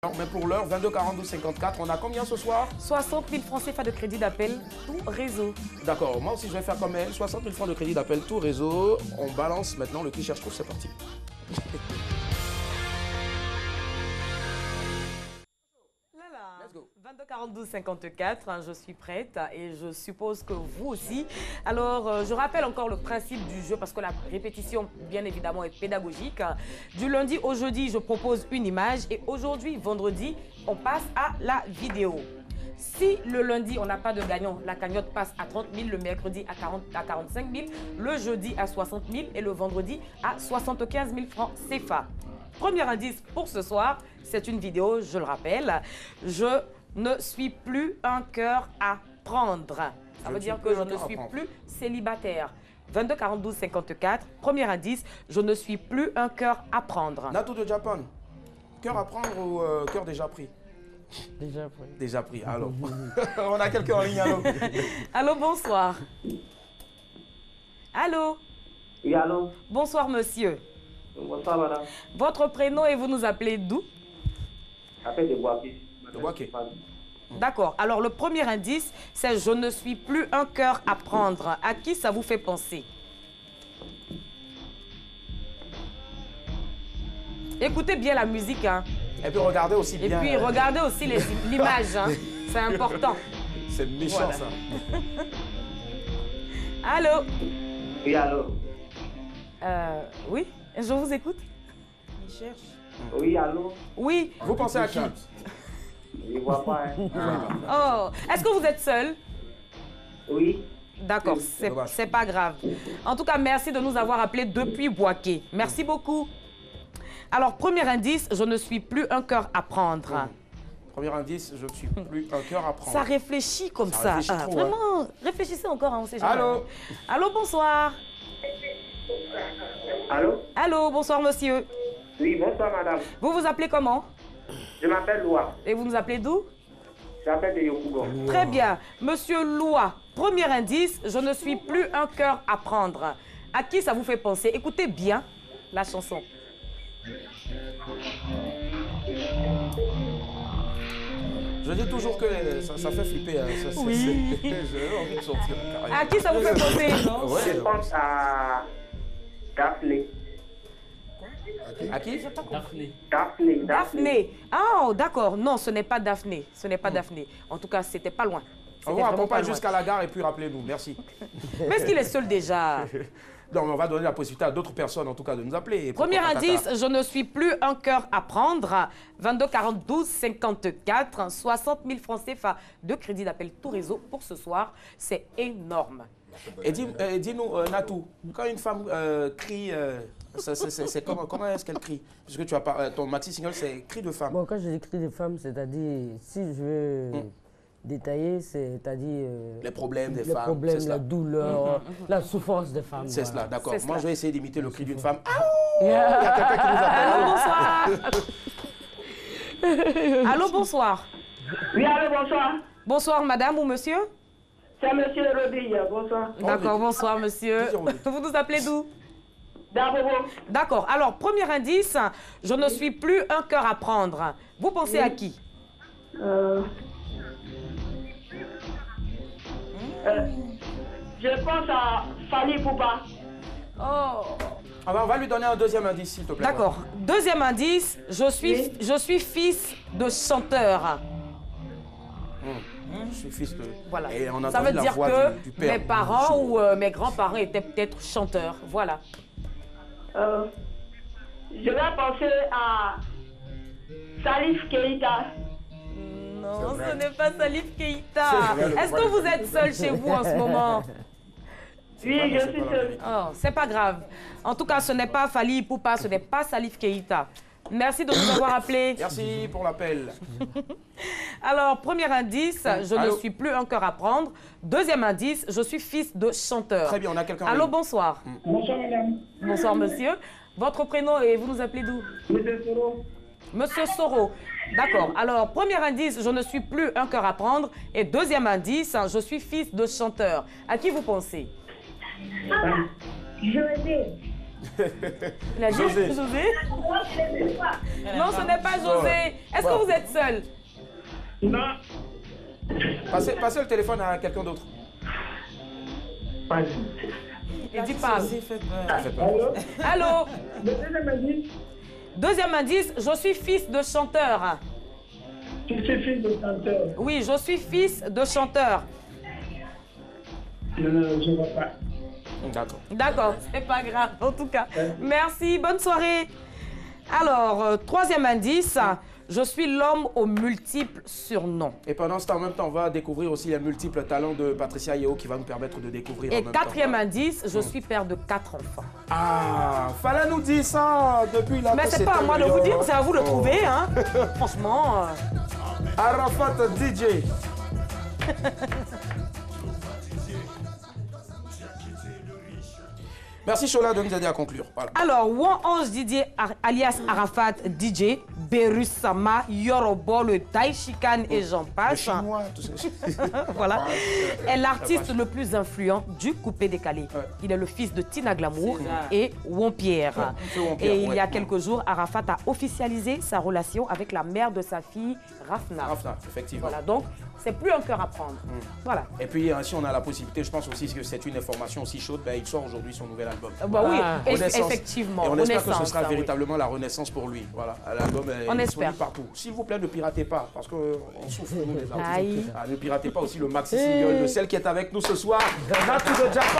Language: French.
Mais pour l'heure, 22 42 54, on a combien ce soir? 60 000 francs CFA de crédit d'appel, tout réseau. D'accord, moi aussi je vais faire comme elle, 60 000 francs de crédit d'appel, tout réseau. On balance maintenant le qui cherche trouve, c'est parti. Let's go. 22 42 54, je suis prête et je suppose que vous aussi. Alors, je rappelle encore le principe du jeu parce que la répétition, bien évidemment, est pédagogique. Du lundi au jeudi, je propose une image et aujourd'hui, vendredi, on passe à la vidéo. Si le lundi, on n'a pas de gagnant, la cagnotte passe à 30 000, le mercredi à 45 000, le jeudi à 60 000 et le vendredi à 75 000 francs CFA. Premier indice pour ce soir, c'est une vidéo, je le rappelle. Je ne suis plus un cœur à prendre. Ça veut dire que je ne suis plus célibataire. 22 42 54, premier indice, je ne suis plus un cœur à prendre. Nato de Japan, cœur à prendre ou cœur déjà pris? Déjà pris. Déjà pris, alors. On a quelqu'un en ligne, allô? Allô, bonsoir. Allô? Oui, allô? Bonsoir, monsieur. Bonsoir, madame. Votre prénom et vous nous appelez d'où? Appel de Boaké. De Boaké. D'accord. Alors, le premier indice, c'est « Je ne suis plus un cœur à prendre ». À qui ça vous fait penser? Écoutez bien la musique, hein. Et puis regardez aussi bien. Et puis regardez aussi l'image, hein. C'est important. C'est méchant, Voilà. ça. Allô? Oui, allô? Oui, je vous écoute. Il cherche. Oui, allô? Oui. Vous pensez à qui? Je ne vois pas, hein. Oh, est-ce que vous êtes seul? Oui. D'accord, c'est pas grave. En tout cas, merci de nous avoir appelés depuis Boaké. Merci beaucoup. Alors, premier indice, je ne suis plus un cœur à prendre. Premier indice, je ne suis plus un cœur à prendre. Ça réfléchit comme ça. Réfléchit trop, vraiment, réfléchissez encore, hein, on sait jamais. Allô? Allô, bonsoir. Allô? Allô, bonsoir, monsieur. Oui, bonsoir, madame. Vous vous appelez comment? Je m'appelle Loa. Et vous nous appelez d'où? J'appelle de Yokougon. Très bien. Monsieur Loa, premier indice, je ne suis plus un cœur à prendre. À qui ça vous fait penser? Écoutez bien la chanson. Je dis toujours que ça fait flipper. Hein. Oui. J'ai envie de sortir. Carrément. À qui ça vous fait penser? Ouais, Je pense à Daphné. à qui? Daphné. Daphné. Ah, d'accord. Non, ce n'est pas Daphné. Ce n'est pas Daphné. En tout cas, c'était pas loin. On vous accompagne jusqu'à la gare et puis rappelez-nous. Merci. Mais est-ce qu'il est seul déjà? Non, mais on va donner la possibilité à d'autres personnes, en tout cas, de nous appeler. Premier indice, je ne suis plus un cœur à prendre. 22 42 54, 60 000 francs CFA de crédit d'appel tout réseau pour ce soir. C'est énorme. Et dis-nous, Natou, quand une femme crie, c'est comment est-ce qu'elle crie? Puisque tu as ton maxi single, c'est cri de femme. Bon, quand je dis cri de femme, c'est-à-dire, si je veux détailler, c'est-à-dire... Les problèmes des les femmes, problèmes, c'est cela. la douleur, la souffrance des femmes. C'est cela, d'accord. C'est Moi, cela. je vais essayer d'imiter le cri d'une femme. Ah, Il il y a quelqu'un qui nous appelle. Allô, bonsoir. Allô, bonsoir. Oui, allô, bonsoir. Bonsoir, madame ou monsieur? C'est monsieur Rodrigue. Bonsoir. D'accord, bonsoir, monsieur. Plaisir, oui. Vous nous appelez d'où? D'Abobo. D'accord. Alors, premier indice, je ne suis plus un cœur à prendre. Vous pensez à qui? Je pense à Fali Poupa. Oh. Ah ben, on va lui donner un deuxième indice, s'il te plaît. D'accord. Deuxième indice, je suis fils de chanteur. Je suis fils de... Voilà. Et on a Ça entendu veut la dire voix que du père. mes parents ou mes grands-parents étaient peut-être chanteurs. Voilà. Je vais penser à Salif Keïta. Non, ce n'est pas Salif Keïta. C'est vrai, Est-ce que vous êtes seul chez vous en ce moment? Oui, je suis seule. Oh, c'est pas grave. En tout cas, ce n'est pas Fali Ipupa, ce n'est pas Salif Keïta. Merci de nous avoir appelés. Merci pour l'appel. Alors, premier indice, je Allô? ne suis plus un cœur à prendre. Deuxième indice, je suis fils de chanteur. Très bien, on a quelqu'un. en Allô, ligne. bonsoir. Bonsoir, madame. Bonsoir, monsieur. Votre prénom et vous nous appelez d'où? Monsieur Soro. Monsieur Soro. D'accord. Alors, premier indice, je ne suis plus un cœur à prendre. Et deuxième indice, je suis fils de chanteur. À qui vous pensez? José. Il a dit José. José? Non, ce n'est pas José. Est-ce que vous êtes seul? Non. Passez le téléphone à quelqu'un d'autre. Il dit pas. Ça fait peur. Allô? Le deuxième indice, Deuxième indice, je suis fils de chanteur. tu suis fils de chanteur. Oui, je suis fils de chanteur. Non, je ne vois pas. D'accord. D'accord, c'est pas grave en tout cas. Merci, bonne soirée. Alors, troisième indice, je suis l'homme aux multiples surnoms. Et pendant ce temps, en même temps, on va découvrir aussi les multiples talents de Patricia Yeo qui va nous permettre de découvrir en Et même quatrième temps. indice, je suis père de 4 enfants. Ah, fallait nous dire ça depuis la Mais c'est pas à moi de vous dire, c'est à vous de trouver. Hein. Franchement. Arafat DJ. Merci Chola de nous aider à conclure. Voilà. Alors, Ange Didier alias Arafat DJ, Berus Sama, Yorobo, le Daishikan et j'en Le passe. chinois, tout ça. Voilà. Est l'artiste le plus influent du coupé décalé. Il est le fils de Tina Glamour et Won-Pierre. c'est Won-Pierre, Et il y a ouais. quelques jours, Arafat a officialisé sa relation avec la mère de sa fille, Rafna. Rafna, effectivement. Voilà, donc c'est plus un cœur à prendre. Voilà. Et puis, si on a la possibilité, je pense aussi que c'est une information aussi chaude, ben, il sort aujourd'hui son nouvel album. Bah oui, Renaissance. effectivement. Et on espère que ce Renaissance, sera ah oui. véritablement la renaissance pour lui. Voilà, l'album est On disponible espère. partout. S'il vous plaît, ne piratez pas, parce qu'on souffre, nous, les artistes. Aïe. Ah, ne piratez pas aussi le maxi single de celle qui est avec nous ce soir, Natou de Japa.